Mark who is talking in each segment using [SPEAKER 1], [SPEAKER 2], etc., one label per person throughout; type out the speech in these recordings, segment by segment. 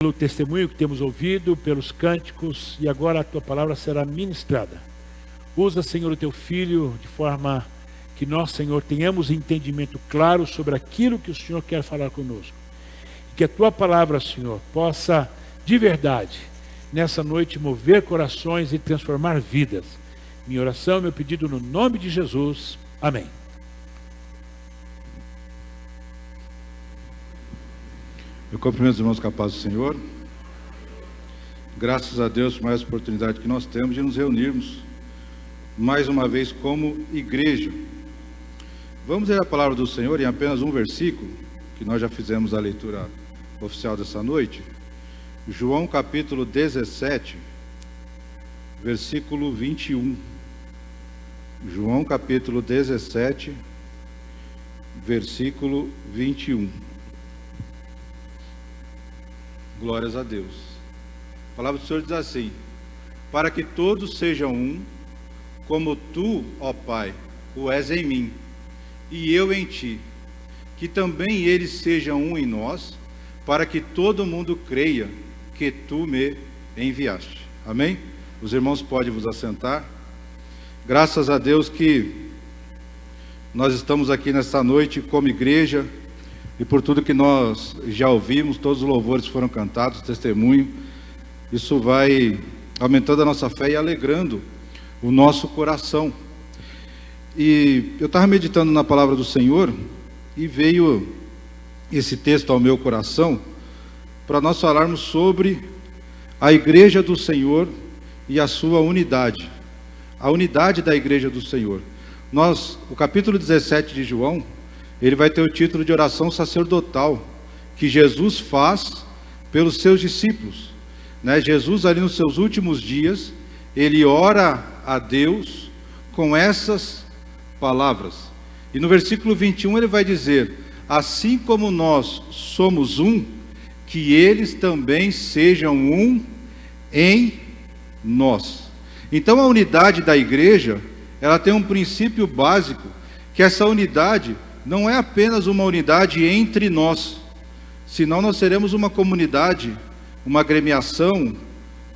[SPEAKER 1] Pelo testemunho que temos ouvido, pelos cânticos, e agora a tua palavra será ministrada. Usa, Senhor, o teu filho de forma que nós, Senhor, tenhamos entendimento claro sobre aquilo que o Senhor quer falar conosco. E que a tua palavra, Senhor, possa de verdade, nessa noite, mover corações e transformar vidas. Minha oração, meu pedido no nome de Jesus. Amém.
[SPEAKER 2] Eu cumprimento os irmãos com a paz do Senhor. Graças a Deus por mais oportunidade que nós temos de nos reunirmos mais uma vez como igreja. Vamos ler a palavra do Senhor em apenas um versículo, que nós já fizemos a leitura oficial dessa noite. João capítulo 17, versículo 21. João capítulo 17, versículo 21. Glórias a Deus. A palavra do Senhor diz assim: para que todos sejam um, como tu, ó Pai, o és em mim, e eu em ti, que também eles sejam um em nós, para que todo mundo creia que tu me enviaste. Amém? Os irmãos podem vos assentar. Graças a Deus que nós estamos aqui nesta noite como igreja, e por tudo que nós já ouvimos, todos os louvores foram cantados, testemunho, isso vai aumentando a nossa fé e alegrando o nosso coração. E eu estava meditando na palavra do Senhor, e veio esse texto ao meu coração, para nós falarmos sobre a igreja do Senhor e a sua unidade, a unidade da igreja do Senhor. O capítulo 17 de João, ele vai ter o título de oração sacerdotal, que Jesus faz pelos seus discípulos, né? Jesus ali nos seus últimos dias, ele ora a Deus com essas palavras. E no versículo 21 ele vai dizer: assim como nós somos um, que eles também sejam um em nós. Então a unidade da igreja, ela tem um princípio básico, que essa unidade não é apenas uma unidade entre nós, senão nós seremos uma comunidade, uma agremiação,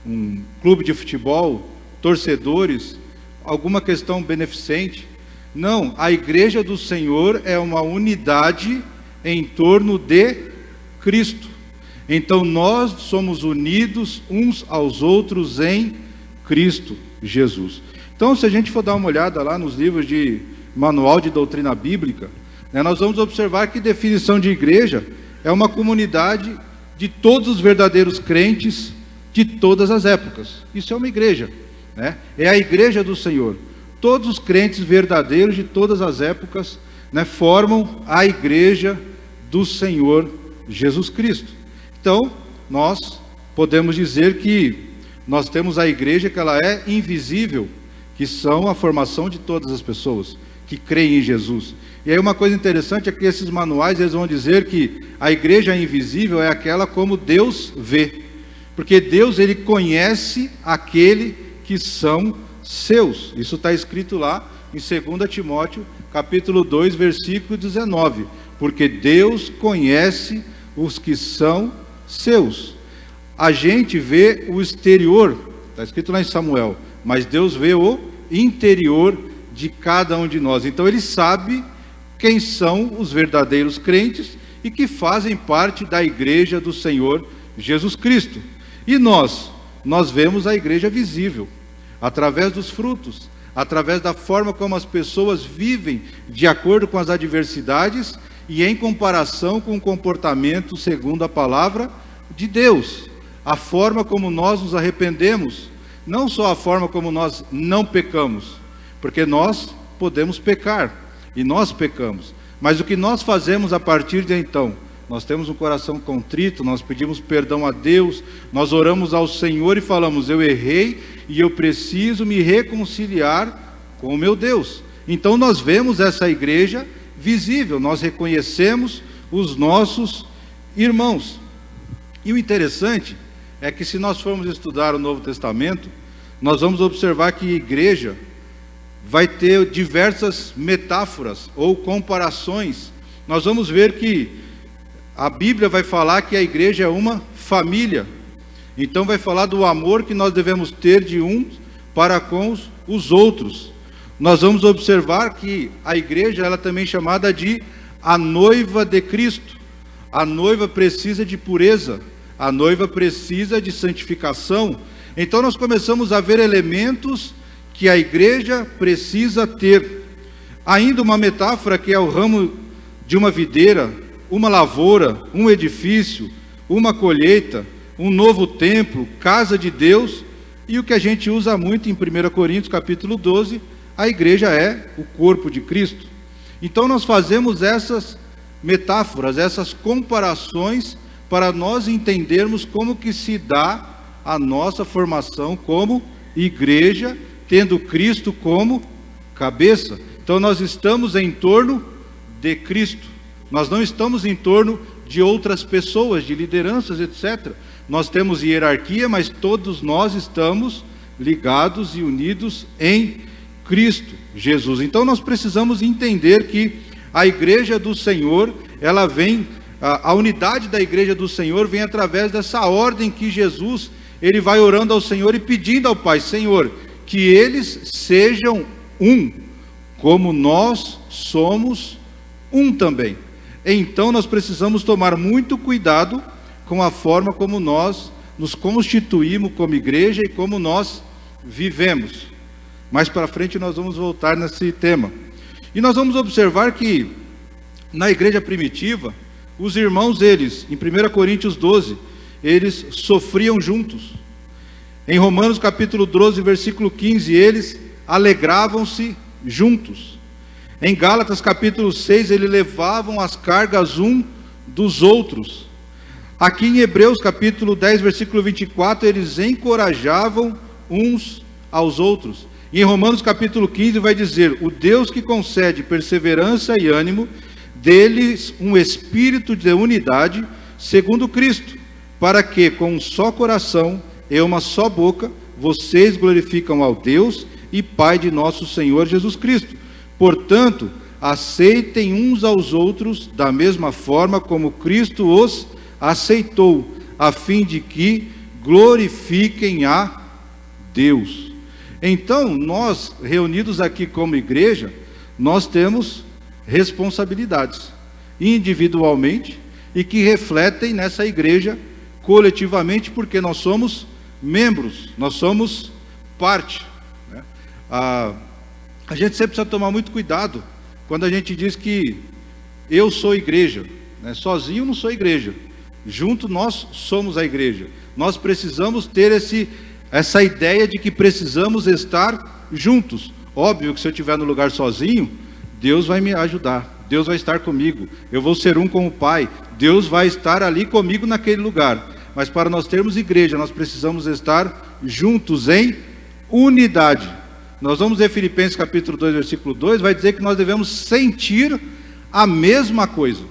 [SPEAKER 2] um clube de futebol, torcedores, alguma questão beneficente. Não, a igreja do Senhor é uma unidade em torno de Cristo. Então nós somos unidos uns aos outros em Cristo Jesus. Então, se a gente for dar uma olhada lá nos livros de Manual de Doutrina Bíblica, nós vamos observar que definição de igreja é uma comunidade de todos os verdadeiros crentes de todas as épocas. Isso é uma igreja, né? É a igreja do Senhor. Todos os crentes verdadeiros de todas as épocas, né, formam a igreja do Senhor Jesus Cristo. Então, nós podemos dizer que nós temos a igreja que ela é invisível, que são a formação de todas as pessoas que creem em Jesus. E aí uma coisa interessante é que esses manuais, eles vão dizer que a igreja invisível é aquela como Deus vê, porque Deus, ele conhece aquele que são seus. Isso está escrito lá em 2 Timóteo capítulo 2, versículo 19, porque Deus conhece os que são seus. A gente vê o exterior, está escrito lá em Samuel, mas Deus vê o interior de cada um de nós. Então ele sabe quem são os verdadeiros crentes e que fazem parte da igreja do Senhor Jesus Cristo. E nós vemos a igreja visível, através dos frutos, através da forma como as pessoas vivem de acordo com as adversidades e em comparação com o comportamento segundo a palavra de Deus. A forma como nós nos arrependemos, não só a forma como nós não pecamos, porque nós podemos pecar, e nós pecamos, mas o que nós fazemos a partir de então? Nós temos um coração contrito, nós pedimos perdão a Deus, nós oramos ao Senhor e falamos: eu errei e eu preciso me reconciliar com o meu Deus. Então nós vemos essa igreja visível, nós reconhecemos os nossos irmãos. E o interessante é que, se nós formos estudar o Novo Testamento, nós vamos observar que a igreja vai ter diversas metáforas ou comparações. Nós vamos ver que a Bíblia vai falar que a igreja é uma família. Então vai falar do amor que nós devemos ter de uns para com os outros. Nós vamos observar que a igreja, ela também é chamada de a noiva de Cristo. A noiva precisa de pureza, a noiva precisa de santificação. Então nós começamos a ver elementos que a igreja precisa ter. Ainda uma metáfora que é o ramo de uma videira, uma lavoura, um edifício, uma colheita, um novo templo, casa de Deus, e o que a gente usa muito em 1 Coríntios capítulo 12, a igreja é o corpo de Cristo. Então nós fazemos essas metáforas, essas comparações, para nós entendermos como que se dá a nossa formação como igreja, tendo Cristo como cabeça. Então nós estamos em torno de Cristo, nós não estamos em torno de outras pessoas, de lideranças, etc. Nós temos hierarquia, mas todos nós estamos ligados e unidos em Cristo Jesus. Então nós precisamos entender que a igreja do Senhor, ela vem, a unidade da igreja do Senhor vem através dessa ordem que Jesus, ele vai orando ao Senhor e pedindo ao Pai: Senhor, que eles sejam um, como nós somos um também. Então nós precisamos tomar muito cuidado com a forma como nós nos constituímos como igreja e como nós vivemos. Mais para frente nós vamos voltar nesse tema. E nós vamos observar que na igreja primitiva, os irmãos, eles, em 1 Coríntios 12, eles sofriam juntos. Em Romanos capítulo 12, versículo 15, eles alegravam-se juntos. Em Gálatas capítulo 6, eles levavam as cargas um dos outros. Aqui em Hebreus capítulo 10, versículo 24, eles encorajavam uns aos outros. E em Romanos capítulo 15 vai dizer: o Deus que concede perseverança e ânimo, deles um espírito de unidade, segundo Cristo, para que com um só coração e uma só boca, vocês glorificam ao Deus e Pai de nosso Senhor Jesus Cristo. Portanto, aceitem uns aos outros da mesma forma como Cristo os aceitou, a fim de que glorifiquem a Deus. Então, nós, reunidos aqui como igreja, nós temos responsabilidades, individualmente, e que refletem nessa igreja coletivamente, porque nós somos membros, nós somos parte, né? A gente sempre precisa tomar muito cuidado quando a gente diz que eu sou igreja, né? Sozinho não sou igreja, junto nós somos a igreja. Nós precisamos ter essa ideia de que precisamos estar juntos. Óbvio que se eu estiver no lugar sozinho, Deus vai me ajudar, Deus vai estar comigo, eu vou ser um com o Pai, Deus vai estar ali comigo naquele lugar. Mas para nós termos igreja, nós precisamos estar juntos em unidade. Nós vamos ver Filipenses capítulo 2, versículo 2, vai dizer que nós devemos sentir a mesma coisa,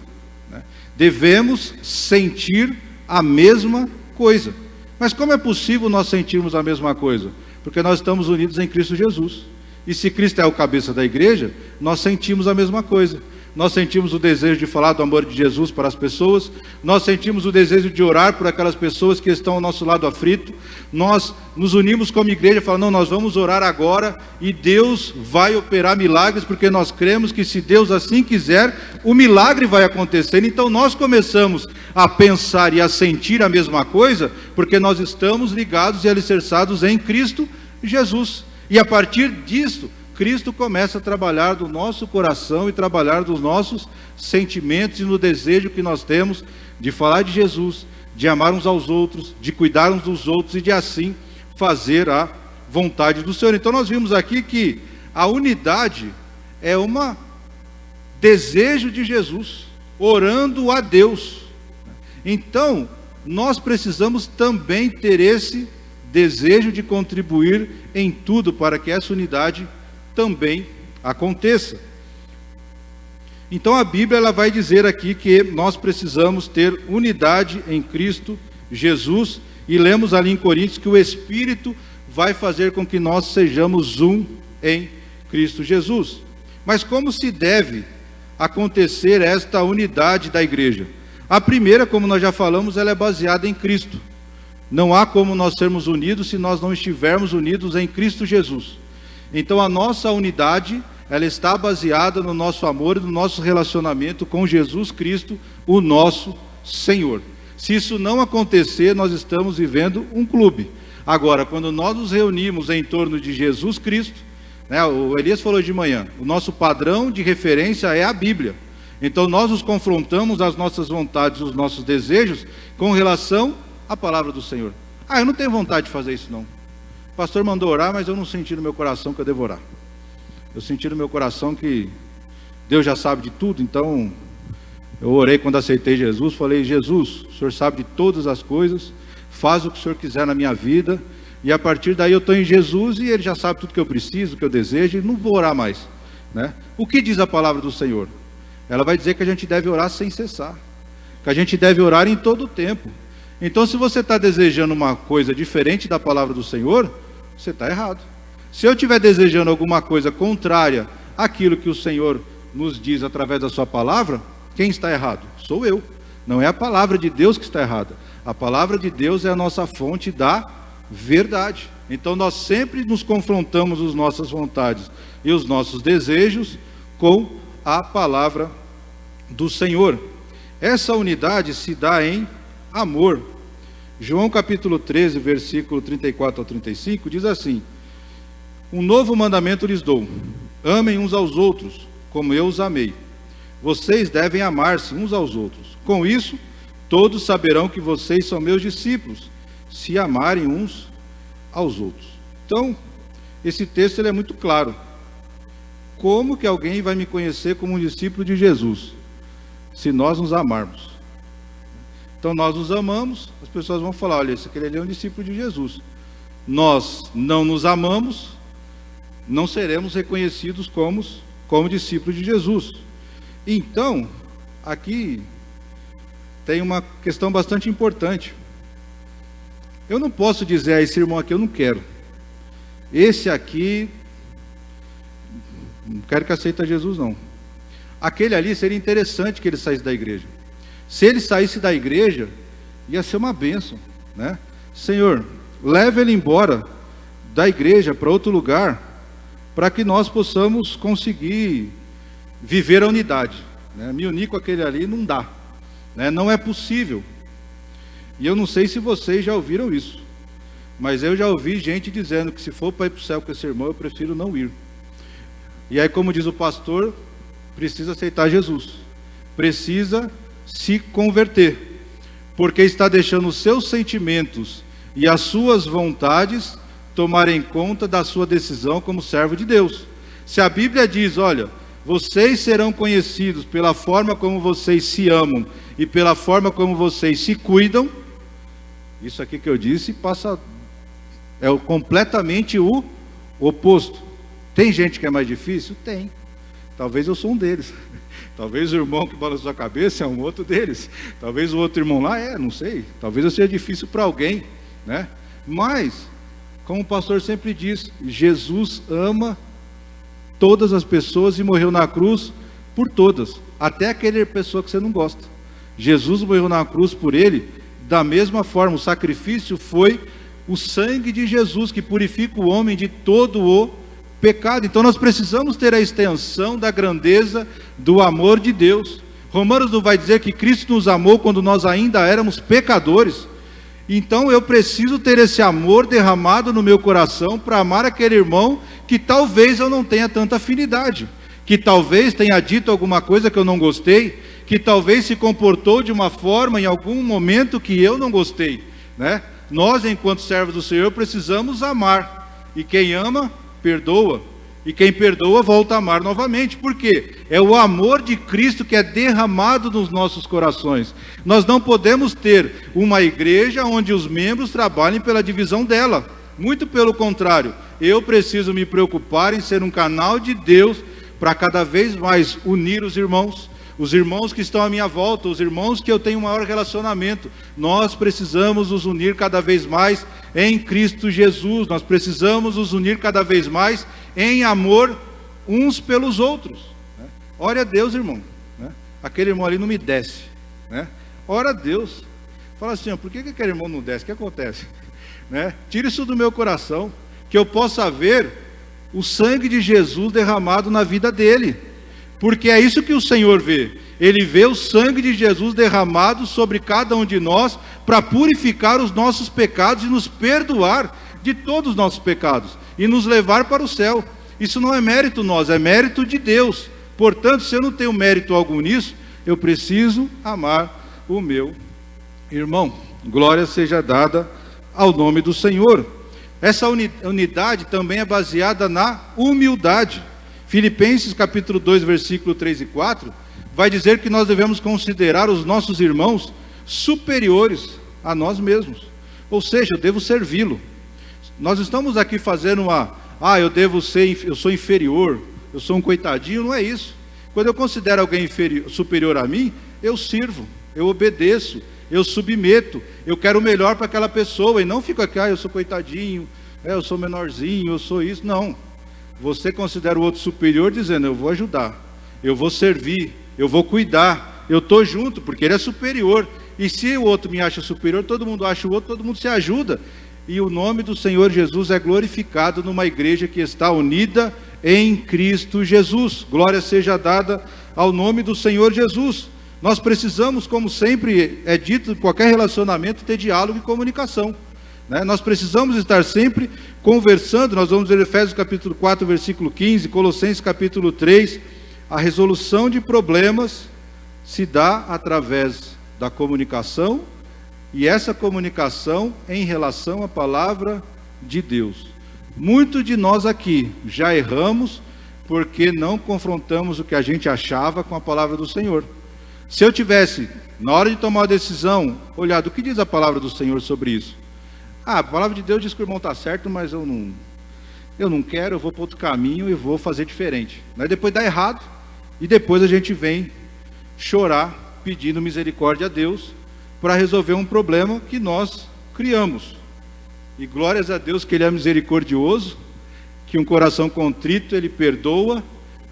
[SPEAKER 2] né? Devemos sentir a mesma coisa. Mas como é possível nós sentirmos a mesma coisa? Porque nós estamos unidos em Cristo Jesus. E se Cristo é o cabeça da igreja, nós sentimos a mesma coisa. Nós sentimos o desejo de falar do amor de Jesus para as pessoas, nós sentimos o desejo de orar por aquelas pessoas que estão ao nosso lado aflito, nós nos unimos como igreja e falamos: não, nós vamos orar agora e Deus vai operar milagres, porque nós cremos que se Deus assim quiser, o milagre vai acontecer. Então nós começamos a pensar e a sentir a mesma coisa, porque nós estamos ligados e alicerçados em Cristo Jesus. E a partir disso, Cristo começa a trabalhar do nosso coração e trabalhar dos nossos sentimentos e no desejo que nós temos de falar de Jesus, de amar uns aos outros, de cuidar uns dos outros e de assim fazer a vontade do Senhor. Então nós vimos aqui que a unidade é um desejo de Jesus, orando a Deus. Então nós precisamos também ter esse desejo de contribuir em tudo para que essa unidade também aconteça. Então a Bíblia ela vai dizer aqui que nós precisamos ter unidade em Cristo Jesus, e lemos ali em Coríntios que o Espírito vai fazer com que nós sejamos um em Cristo Jesus. Mas como se deve acontecer esta unidade da igreja? A primeira, como nós já falamos, ela é baseada em Cristo. Não há como nós sermos unidos se nós não estivermos unidos em Cristo Jesus. Então a nossa unidade, ela está baseada no nosso amor e no nosso relacionamento com Jesus Cristo, o nosso Senhor. Se isso não acontecer, nós estamos vivendo um clube. Agora, quando nós nos reunimos em torno de Jesus Cristo, né, o Elias falou de manhã, o nosso padrão de referência é a Bíblia. Então nós nos confrontamos as nossas vontades, os nossos desejos, com relação à palavra do Senhor. Eu não tenho vontade de fazer isso não. O pastor mandou orar, mas eu não senti no meu coração que eu devo orar. Eu senti no meu coração que Deus já sabe de tudo, então eu orei quando aceitei Jesus, falei: Jesus, o Senhor sabe de todas as coisas, faz o que o Senhor quiser na minha vida, e a partir daí eu estou em Jesus e Ele já sabe tudo que eu preciso, que eu desejo, e não vou orar mais, né? O que diz a palavra do Senhor? Ela vai dizer que a gente deve orar sem cessar, que a gente deve orar em todo o tempo. Então, se você está desejando uma coisa diferente da palavra do Senhor, você está errado. Se eu estiver desejando alguma coisa contrária àquilo que o Senhor nos diz através da sua palavra, quem está errado? Sou eu. Não é a palavra de Deus que está errada. A palavra de Deus é a nossa fonte da verdade. Então nós sempre nos confrontamos as nossas vontades e os nossos desejos com a palavra do Senhor. Essa unidade se dá em amor. João capítulo 13, versículo 34 ao 35, diz assim: um novo mandamento lhes dou, amem uns aos outros, como eu os amei. Vocês devem amar-se uns aos outros. Com isso, todos saberão que vocês são meus discípulos, se amarem uns aos outros. Então, esse texto ele é muito claro. Como que alguém vai me conhecer como um discípulo de Jesus? Se nós nos amarmos. Então nós nos amamos, as pessoas vão falar: olha, esse aqui é um discípulo de Jesus. Nós não nos amamos, não seremos reconhecidos como discípulos de Jesus. Então, aqui tem uma questão bastante importante. Eu não posso dizer a esse irmão aqui: eu não quero. Esse aqui, não quero que aceite Jesus não. Aquele ali, seria interessante que ele saísse da igreja. Se ele saísse da igreja, ia ser uma bênção, né? Senhor, leve ele embora da igreja para outro lugar, para que nós possamos conseguir viver a unidade, né? Me unir com aquele ali não dá, né? Não é possível. E eu não sei se vocês já ouviram isso, mas eu já ouvi gente dizendo que se for para ir para o céu com esse irmão, eu prefiro não ir. E aí, como diz o pastor, precisa aceitar Jesus, precisa se converter, porque está deixando os seus sentimentos e as suas vontades tomarem conta da sua decisão como servo de Deus. Se a Bíblia diz: olha, vocês serão conhecidos pela forma como vocês se amam e pela forma como vocês se cuidam, isso aqui que eu disse é completamente o oposto. Tem gente que é mais difícil? Tem. Talvez eu sou um deles. Talvez o irmão que balançou a cabeça é um outro deles. Talvez o outro irmão lá não sei. Talvez eu seja difícil para alguém, né? Mas, como o pastor sempre diz, Jesus ama todas as pessoas e morreu na cruz por todas, até aquela pessoa que você não gosta. Jesus morreu na cruz por ele, da mesma forma. O sacrifício foi o sangue de Jesus que purifica o homem de todo o pecado. Então nós precisamos ter a extensão da grandeza do amor de Deus. Romanos não vai dizer que Cristo nos amou quando nós ainda éramos pecadores. Então eu preciso ter esse amor derramado no meu coração para amar aquele irmão que talvez eu não tenha tanta afinidade, que talvez tenha dito alguma coisa que eu não gostei, que talvez se comportou de uma forma em algum momento que eu não gostei, né? Nós, enquanto servos do Senhor, precisamos amar, e quem ama, perdoa, e quem perdoa volta a amar novamente. Por quê? É o amor de Cristo que é derramado nos nossos corações. Nós não podemos ter uma igreja onde os membros trabalhem pela divisão dela. Muito pelo contrário, eu preciso me preocupar em ser um canal de Deus para cada vez mais unir os irmãos que estão à minha volta, os irmãos que eu tenho um maior relacionamento. Nós precisamos nos unir cada vez mais em Cristo Jesus. Nós precisamos nos unir cada vez mais em amor uns pelos outros, né? Ore a Deus, irmão, né? Aquele irmão ali não me desce, né? ora a Deus. Fala assim, por que aquele irmão não desce? O que acontece? Né? Tira isso do meu coração, que eu possa ver o sangue de Jesus derramado na vida dele, porque é isso que o Senhor vê. Ele vê o sangue de Jesus derramado sobre cada um de nós, para purificar os nossos pecados e nos perdoar de todos os nossos pecados, e nos levar para o céu. Isso não é mérito nosso, é mérito de Deus. Portanto, se eu não tenho mérito algum nisso, eu preciso amar o meu irmão. Glória seja dada ao nome do Senhor. Essa unidade também é baseada na humildade. Filipenses capítulo 2, versículo 3 e 4, vai dizer que nós devemos considerar os nossos irmãos superiores a nós mesmos. Ou seja, eu devo servi-lo. Nós estamos aqui fazendo eu sou inferior, eu sou um coitadinho, não é isso. Quando eu considero alguém superior a mim, eu sirvo, eu obedeço, eu submeto, eu quero o melhor para aquela pessoa, e não fico aqui, eu sou coitadinho, eu sou menorzinho, eu sou isso. Não, você considera o outro superior dizendo, eu vou ajudar, eu vou servir, eu vou cuidar, eu estou junto, porque ele é superior. E se o outro me acha superior, todo mundo acha o outro, todo mundo se ajuda. E o nome do Senhor Jesus é glorificado numa igreja que está unida em Cristo Jesus. Glória seja dada ao nome do Senhor Jesus. Nós precisamos, como sempre é dito, em qualquer relacionamento, ter diálogo e comunicação, né? Nós precisamos estar sempre conversando. Nós vamos ver Efésios capítulo 4, versículo 15, Colossenses capítulo 3. A resolução de problemas se dá através da comunicação, e essa comunicação em relação à palavra de Deus. Muitos de nós aqui já erramos porque não confrontamos o que a gente achava com a palavra do Senhor. Se eu tivesse, na hora de tomar uma decisão, olhado o que diz a palavra do Senhor sobre isso. A palavra de Deus diz que o irmão está certo, mas eu não quero, eu vou para outro caminho e vou fazer diferente. Mas depois dá errado, e depois a gente vem chorar, pedindo misericórdia a Deus, para resolver um problema que nós criamos. E glórias a Deus que Ele é misericordioso, que um coração contrito Ele perdoa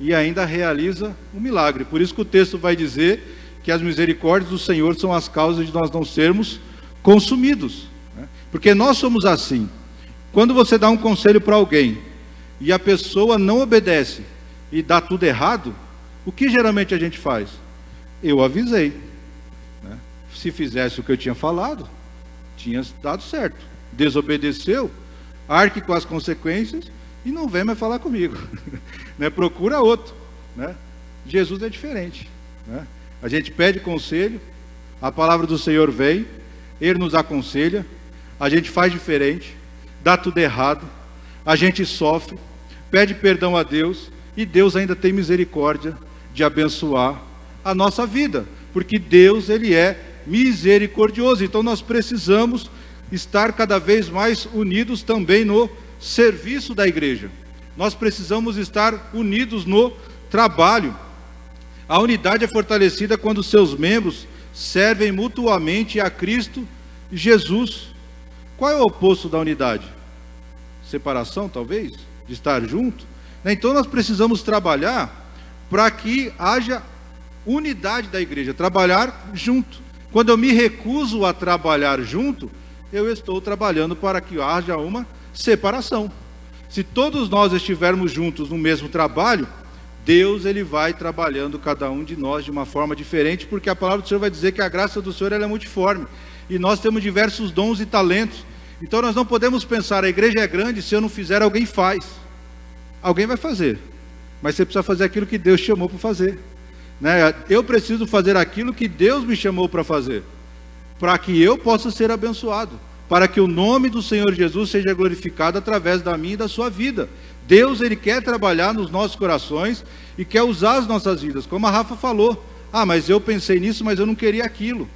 [SPEAKER 2] e ainda realiza um milagre. Por isso que o texto vai dizer que as misericórdias do Senhor são as causas de nós não sermos consumidos, né? Porque nós somos assim. Quando você dá um conselho para alguém e a pessoa não obedece e dá tudo errado, o que geralmente a gente faz? Eu avisei, né? Se fizesse o que eu tinha falado, tinha dado certo. Desobedeceu, arque com as consequências e não vem mais falar comigo, né? Procura outro, né? Jesus é diferente, né? A gente pede conselho, a palavra do Senhor vem, Ele nos aconselha, a gente faz diferente, dá tudo errado, a gente sofre, pede perdão a Deus, e Deus ainda tem misericórdia de abençoar a nossa vida, porque Deus, Ele é misericordioso. Então nós precisamos estar cada vez mais unidos também no serviço da igreja. Nós precisamos estar unidos no trabalho. A unidade é fortalecida quando seus membros servem mutuamente a Cristo Jesus. Qual é o oposto da unidade? Separação, talvez? De estar junto? Então nós precisamos trabalhar para que haja unidade da igreja, trabalhar junto. Quando eu me recuso a trabalhar junto, eu estou trabalhando para que haja uma separação. Se todos nós estivermos juntos no mesmo trabalho, Deus, Ele vai trabalhando cada um de nós de uma forma diferente, porque a palavra do Senhor vai dizer que a graça do Senhor ela é multiforme, e nós temos diversos dons e talentos. Então nós não podemos pensar, a igreja é grande, se eu não fizer, alguém faz. Alguém vai fazer, mas você precisa fazer aquilo que Deus chamou para fazer, né? Eu preciso fazer aquilo que Deus me chamou para fazer, para que eu possa ser abençoado, para que o nome do Senhor Jesus seja glorificado através da minha e da sua vida. Deus, Ele quer trabalhar nos nossos corações e quer usar as nossas vidas, como a Rafa falou. Mas eu pensei nisso, mas eu não queria aquilo.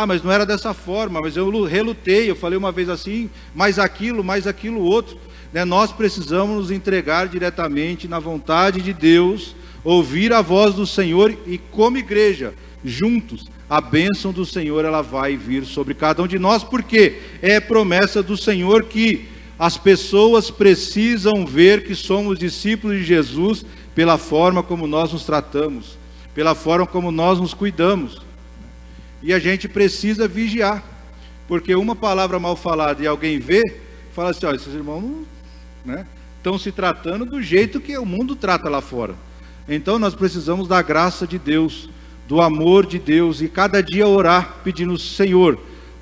[SPEAKER 2] Mas não era dessa forma, mas eu relutei, eu falei uma vez assim, mais aquilo outro, né? Nós precisamos nos entregar diretamente na vontade de Deus, ouvir a voz do Senhor, e como igreja, juntos, a bênção do Senhor ela vai vir sobre cada um de nós, porque é promessa do Senhor que as pessoas precisam ver que somos discípulos de Jesus pela forma como nós nos tratamos, pela forma como nós nos cuidamos. E a gente precisa vigiar, porque uma palavra mal falada e alguém vê, fala assim, olha, esses irmãos não, né, estão se tratando do jeito que o mundo trata lá fora. Então nós precisamos da graça de Deus, do amor de Deus, e cada dia orar, pedindo, Senhor,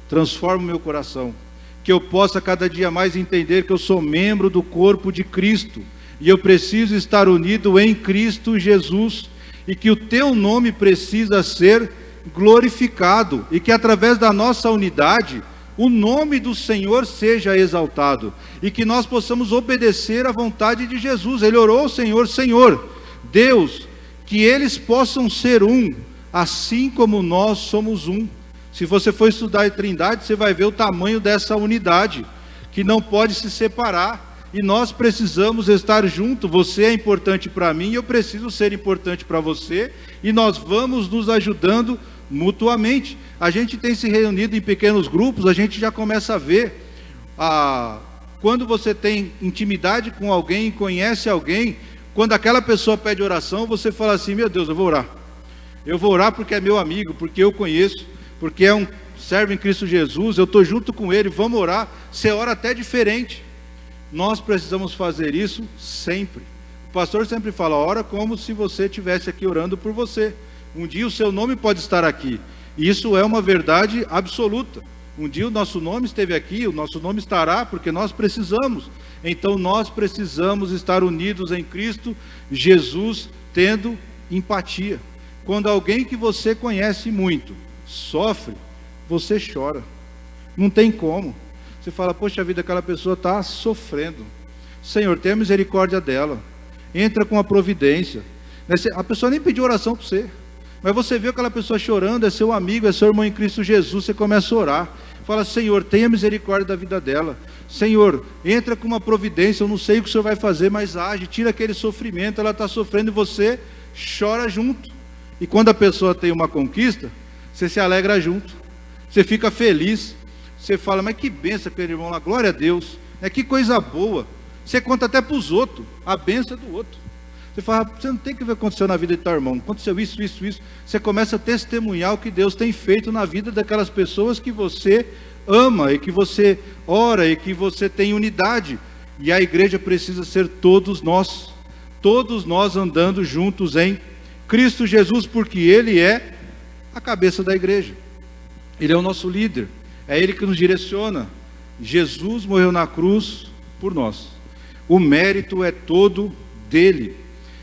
[SPEAKER 2] transforma o meu coração, que eu possa cada dia mais entender que eu sou membro do corpo de Cristo, e eu preciso estar unido em Cristo Jesus, e que o teu nome precisa ser glorificado, e que através da nossa unidade, o nome do Senhor seja exaltado, e que nós possamos obedecer à vontade de Jesus. Ele orou ao Senhor, Senhor, Deus, que eles possam ser um, assim como nós somos um. Se você for estudar a Trindade, você vai ver o tamanho dessa unidade, que não pode se separar, e nós precisamos estar juntos. Você é importante para mim, eu preciso ser importante para você, e nós vamos nos ajudando mutuamente. A gente tem se reunido em pequenos grupos, a gente já começa a ver, quando você tem intimidade com alguém, conhece alguém, quando aquela pessoa pede oração, você fala assim, meu Deus, eu vou orar porque é meu amigo, porque eu conheço, porque é um servo em Cristo Jesus, eu estou junto com ele, vamos orar. Você ora até diferente. Nós precisamos fazer isso sempre. O pastor sempre fala, ora como se você estivesse aqui orando por você. Um dia o seu nome pode estar aqui, e isso é uma verdade absoluta. Um dia o nosso nome esteve aqui, o nosso nome estará, porque nós precisamos. Então nós precisamos estar unidos em Cristo Jesus, tendo empatia. Quando alguém que você conhece muito sofre, você chora, não tem como. Você fala, poxa vida, aquela pessoa está sofrendo, Senhor, tenha misericórdia dela, entra com a providência. A pessoa nem pediu oração para você, mas você vê aquela pessoa chorando, é seu amigo, é seu irmão em Cristo Jesus, você começa a orar, fala, Senhor, tenha misericórdia da vida dela, Senhor, entra com uma providência, eu não sei o que o Senhor vai fazer, mas age, tira aquele sofrimento, ela está sofrendo e você chora junto. E quando a pessoa tem uma conquista, você se alegra junto, você fica feliz, você fala, mas que bênção aquele irmão lá, glória a Deus, que coisa boa. Você conta até para os outros a bênção do outro. Você fala, você não tem que ver o que aconteceu na vida de teu irmão, aconteceu isso. Você começa a testemunhar o que Deus tem feito na vida daquelas pessoas que você ama, e que você ora, e que você tem unidade. E a igreja precisa ser todos nós andando juntos em Cristo Jesus, porque Ele é a cabeça da igreja, Ele é o nosso líder, é Ele que nos direciona. Jesus morreu na cruz por nós, o mérito é todo dele.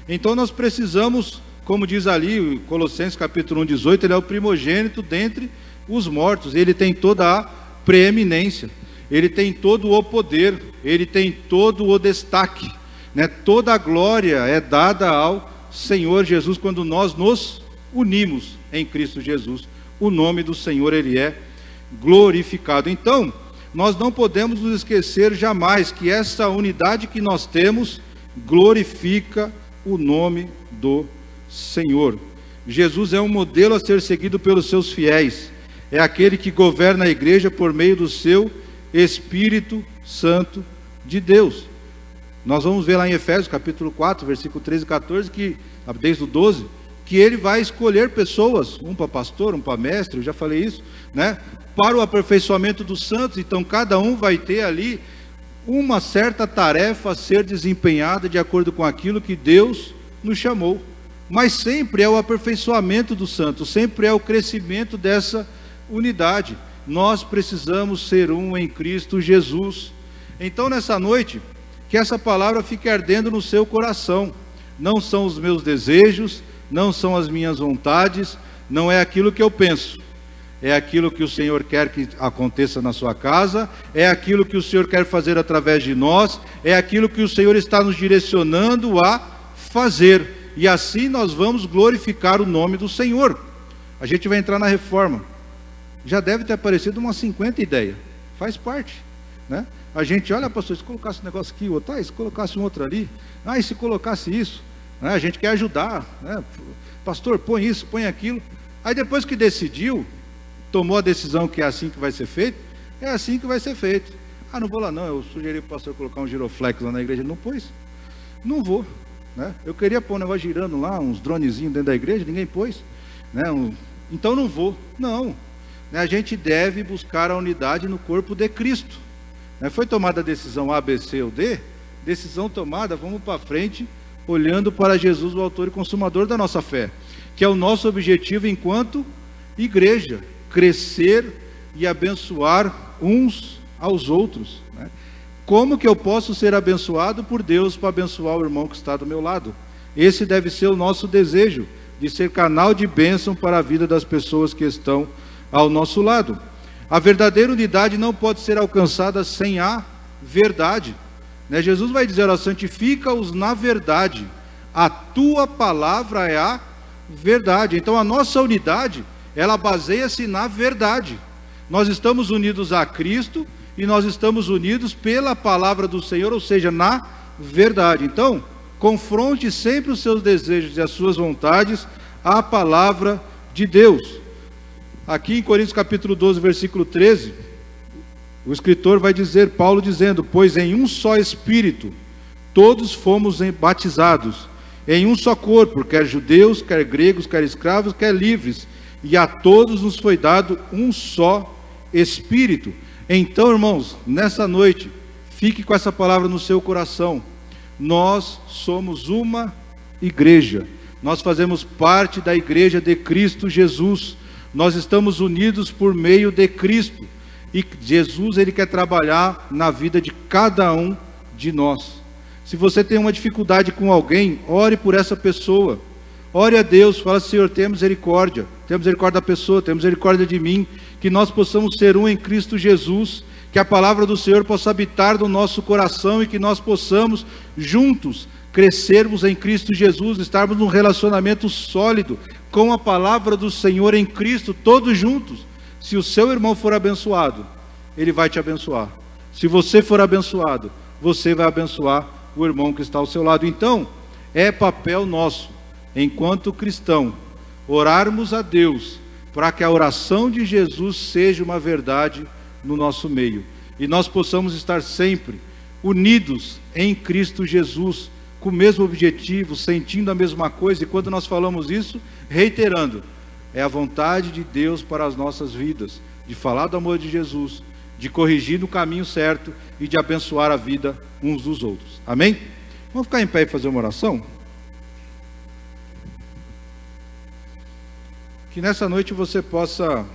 [SPEAKER 2] Então nós precisamos, como diz ali Colossenses capítulo 1, 18, Ele é o primogênito dentre os mortos, Ele tem toda a preeminência, Ele tem todo o poder, Ele tem todo o destaque, toda a glória é dada ao Senhor Jesus, quando nós nos unimos em Cristo Jesus, o nome do Senhor, Ele é glorificado. Então, nós não podemos nos esquecer jamais que essa unidade que nós temos glorifica o nome do Senhor. Jesus é um modelo a ser seguido pelos seus fiéis, é aquele que governa a igreja por meio do seu Espírito Santo de Deus. Nós vamos ver lá em Efésios capítulo 4, versículo 13 e 14, desde o 12, que Ele vai escolher pessoas, um para pastor, um para mestre, eu já falei isso, para o aperfeiçoamento dos santos. Então cada um vai ter ali uma certa tarefa a ser desempenhada de acordo com aquilo que Deus nos chamou. Mas sempre é o aperfeiçoamento dos santos, sempre é o crescimento dessa unidade. Nós precisamos ser um em Cristo Jesus. Então nessa noite, que essa palavra fique ardendo no seu coração. Não são os meus desejos, não são as minhas vontades, não é aquilo que eu penso, é aquilo que o Senhor quer que aconteça na sua casa, é aquilo que o Senhor quer fazer através de nós, é aquilo que o Senhor está nos direcionando a fazer, e assim nós vamos glorificar o nome do Senhor. A gente vai entrar na reforma, já deve ter aparecido umas 50 ideias, faz parte, A gente, olha, pastor, se colocasse um negócio aqui, outro, se colocasse um outro ali, e se colocasse isso, a gente quer ajudar, pastor, põe isso, põe aquilo. Aí depois que decidiu, tomou a decisão que é assim que vai ser feito, é assim que vai ser feito. Não vou lá não, eu sugeri para o pastor colocar um giroflex lá na igreja, ele não pôs, não vou, Eu queria pôr um negócio girando lá, uns dronezinhos dentro da igreja, ninguém pôs, então não vou. Não. A gente deve buscar a unidade no corpo de Cristo. Foi tomada a decisão A, B, C ou D? Decisão tomada, vamos para frente, olhando para Jesus, o autor e consumador da nossa fé, que é o nosso objetivo enquanto igreja, crescer e abençoar uns aos outros. Como que eu posso ser abençoado por Deus para abençoar o irmão que está do meu lado? Esse deve ser o nosso desejo, de ser canal de bênção para a vida das pessoas que estão ao nosso lado. A verdadeira unidade não pode ser alcançada sem a verdade. Jesus vai dizer: santifica-os na verdade, a tua palavra é a verdade. Então a nossa unidade, ela baseia-se na verdade. Nós estamos unidos a Cristo e nós estamos unidos pela palavra do Senhor, ou seja, na verdade. Então, confronte sempre os seus desejos e as suas vontades à palavra de Deus. Aqui em Coríntios capítulo 12, versículo 13, o escritor vai dizer, Paulo dizendo: pois em um só Espírito todos fomos batizados, em um só corpo, quer judeus, quer gregos, quer escravos, quer livres, e a todos nos foi dado um só Espírito. Então, irmãos, nessa noite, fique com essa palavra no seu coração. Nós somos uma igreja, nós fazemos parte da igreja de Cristo Jesus, nós estamos unidos por meio de Cristo, e Jesus, ele quer trabalhar na vida de cada um de nós. Se você tem uma dificuldade com alguém, ore por essa pessoa, ore a Deus, fala: Senhor, tenha misericórdia da pessoa, tenha misericórdia de mim, que nós possamos ser um em Cristo Jesus, que a palavra do Senhor possa habitar no nosso coração e que nós possamos juntos crescermos em Cristo Jesus, estarmos num relacionamento sólido com a palavra do Senhor em Cristo, todos juntos. Se o seu irmão for abençoado, ele vai te abençoar. Se você for abençoado, você vai abençoar o irmão que está ao seu lado. Então, é papel nosso, enquanto cristão, orarmos a Deus para que a oração de Jesus seja uma verdade no nosso meio, e nós possamos estar sempre unidos em Cristo Jesus, com o mesmo objetivo, sentindo a mesma coisa. E quando nós falamos isso, reiterando, é a vontade de Deus para as nossas vidas, de falar do amor de Jesus, de corrigir no caminho certo e de abençoar a vida uns dos outros. Amém? Vamos ficar em pé e fazer uma oração? Que nessa noite você possa